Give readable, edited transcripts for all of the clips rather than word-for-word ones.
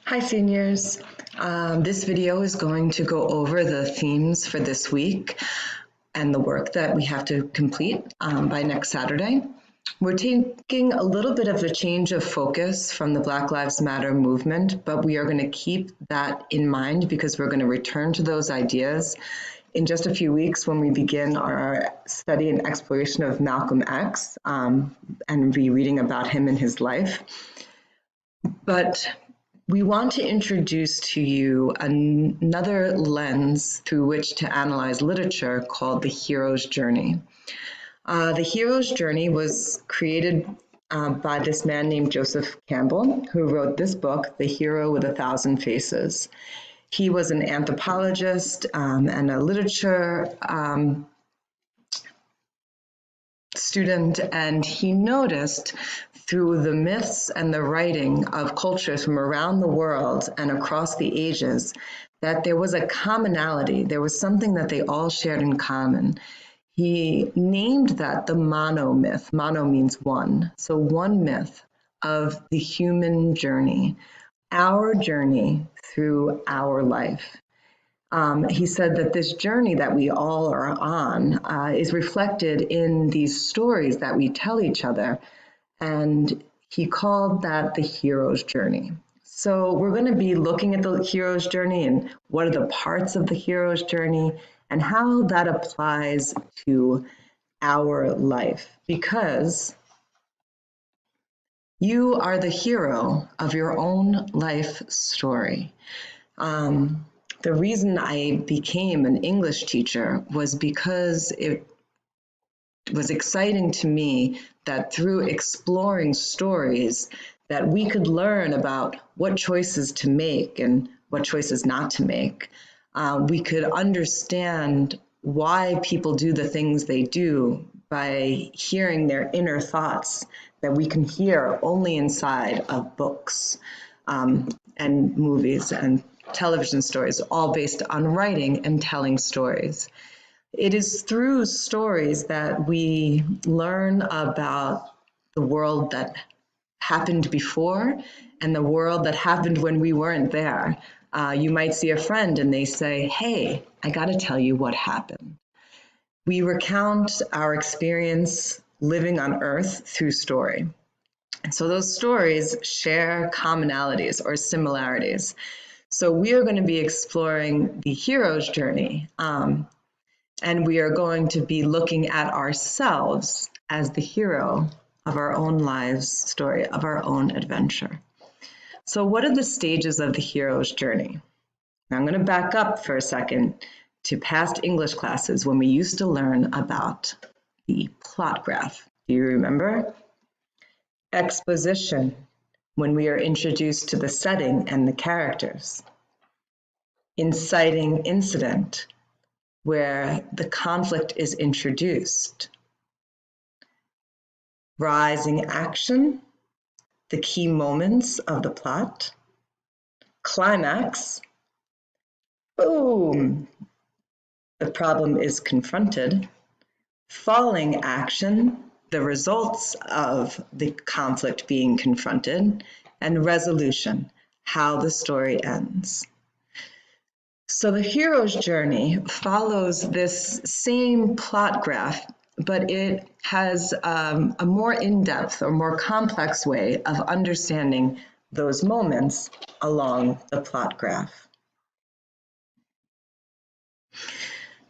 Hi, seniors. This video is going to go over the themes for this week and the work that we have to complete by next Saturday. We're taking a little bit of a change of focus from the Black Lives Matter movement, but we are going to keep that in mind because we're going to return to those ideas in just a few weeks when we begin our study and exploration of Malcolm X and be reading about him and his life. But we want to introduce to you another lens through which to analyze literature called the hero's journey. The hero's journey was created by this man named Joseph Campbell, who wrote this book, The Hero with a Thousand Faces. He was an anthropologist and a literature student, and he noticed through the myths and the writing of cultures from around the world and across the ages that there was a commonality. There was something that they all shared in common. He named that the mono myth. Mono means one. So one myth of the human journey, our journey through our life. He said that this journey that we all are on is reflected in these stories that we tell each other, and he called that the hero's journey. So we're going to be looking at the hero's journey and what are the parts of the hero's journey and how that applies to our life, because you are the hero of your own life story. The reason I became an English teacher was because it was exciting to me that through exploring stories that we could learn about what choices to make and what choices not to make. We could understand why people do the things they do by hearing their inner thoughts that we can hear only inside of books and movies and television stories, all based on writing and telling stories. It is through stories that we learn about the world that happened before and the world that happened when we weren't there. You might see a friend and they say, "Hey, I got to tell you what happened." We recount our experience living on Earth through story. And so those stories share commonalities or similarities. So we are going to be exploring the hero's journey, and we are going to be looking at ourselves as the hero of our own lives story, of our own adventure. So what are the stages of the hero's journey? Now I'm going to back up for a second to past English classes when we used to learn about the plot graph. Do you remember? Exposition, when we are introduced to the setting and the characters. Inciting incident, where the conflict is introduced. Rising action, the key moments of the plot. Climax, boom, the problem is confronted. Falling action, the results of the conflict being confronted. And resolution, how the story ends. So the hero's journey follows this same plot graph, but it has a more in-depth or more complex way of understanding those moments along the plot graph.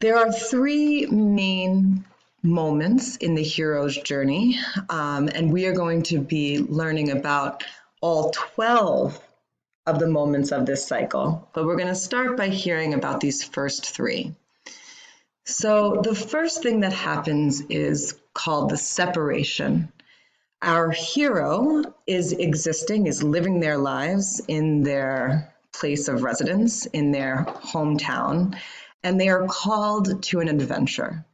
There are three main moments in the hero's journey, and we are going to be learning about all 12 of the moments of this cycle, but we're going to start by hearing about these first three. So the first thing that happens is called the separation. Our hero is living their lives in their place of residence, in their hometown, and they are called to an adventure.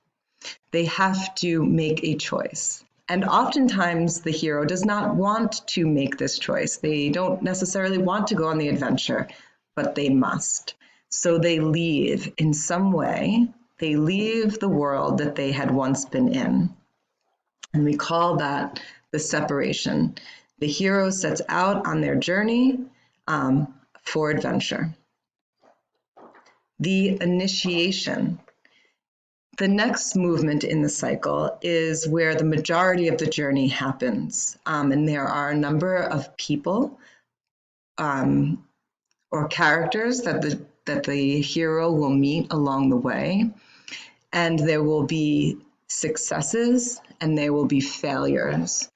They have to make a choice. And oftentimes the hero does not want to make this choice. They don't necessarily want to go on the adventure, but they must. So they leave in some way. They leave the world that they had once been in. And we call that the separation. The hero sets out on their journey for adventure. The initiation. The next movement in the cycle is where the majority of the journey happens. And there are a number of people or characters that the hero will meet along the way. And there will be successes and there will be failures.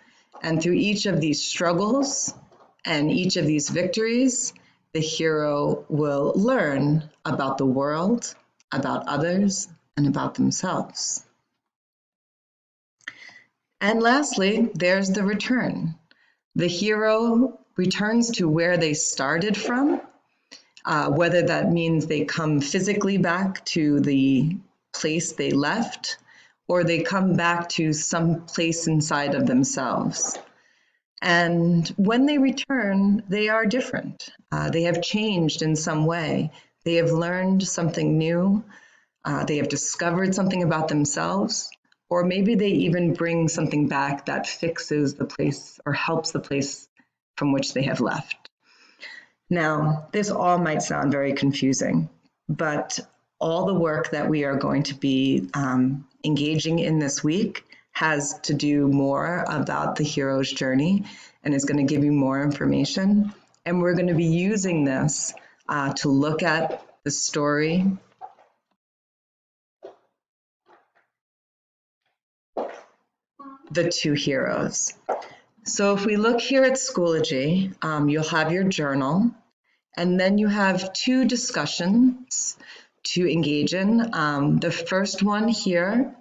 And through each of these struggles and each of these victories, the hero will learn about the world, about others, and about themselves. And lastly, there's the return. The hero returns to where they started from, whether that means they come physically back to the place they left, or they come back to some place inside of themselves. And when they return, they are different. They have changed in some way. They have learned something new. They have discovered something about themselves, or maybe they even bring something back that fixes the place or helps the place from which they have left. Now, this all might sound very confusing, but all the work that we are going to be engaging in this week has to do more about the hero's journey and is going to give you more information. And we're going to be using this to look at the story the two heroes. So if we look here at Schoology, you'll have your journal, and then you have two discussions to engage in. The first one here,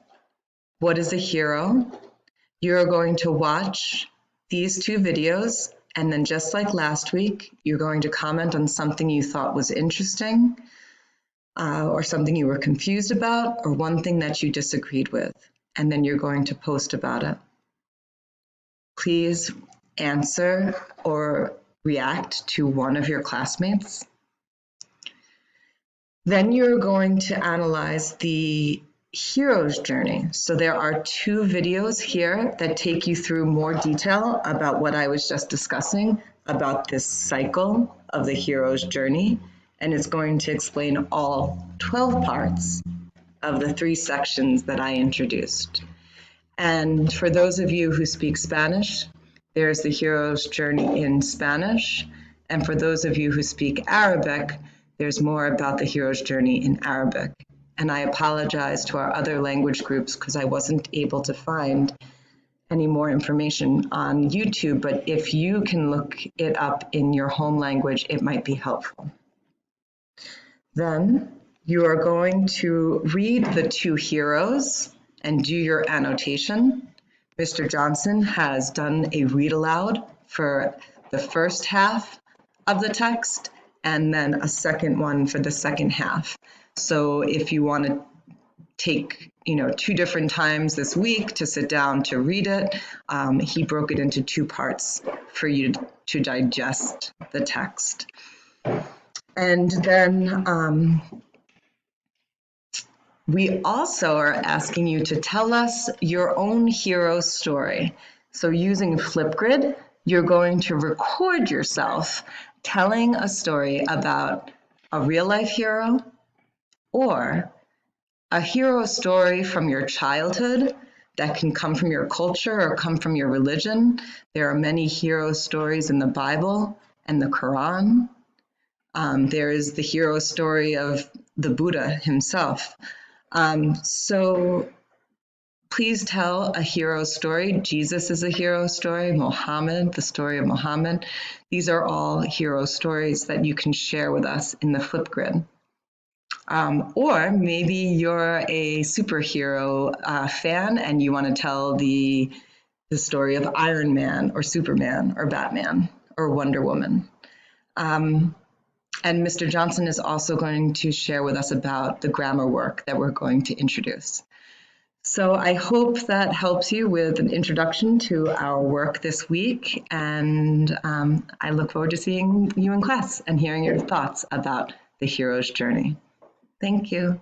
what is a hero? You're going to watch these two videos, and then just like last week, you're going to comment on something you thought was interesting, or something you were confused about, or one thing that you disagreed with, and then you're going to post about it. Please answer or react to one of your classmates. Then you're going to analyze the hero's journey. So there are two videos here that take you through more detail about what I was just discussing about this cycle of the hero's journey. And it's going to explain all 12 parts of the 3 sections that I introduced. And for those of you who speak Spanish, there's the hero's journey in Spanish. And for those of you who speak Arabic, there's more about the hero's journey in Arabic. And I apologize to our other language groups because I wasn't able to find any more information on YouTube, but if you can look it up in your home language, it might be helpful. Then you are going to read the two heroes and do your annotation. Mr. Johnson has done a read aloud for the first half of the text and then a second one for the second half. So if you want to take 2 different times this week to sit down to read it, he broke it into 2 parts for you to digest the text. And then we also are asking you to tell us your own hero story. So using Flipgrid, you're going to record yourself telling a story about a real-life hero or a hero story from your childhood that can come from your culture or come from your religion. There are many hero stories in the Bible and the Quran. There is the hero story of the Buddha himself. So please tell a hero story. Jesus is a hero story. Muhammad, the story of Muhammad. These are all hero stories that you can share with us in the Flipgrid. Or maybe you're a superhero fan and you want to tell the story of Iron Man or Superman or Batman or Wonder Woman. And Mr. Johnson is also going to share with us about the grammar work that we're going to introduce. So I hope that helps you with an introduction to our work this week, and I look forward to seeing you in class and hearing your thoughts about the hero's journey. Thank you.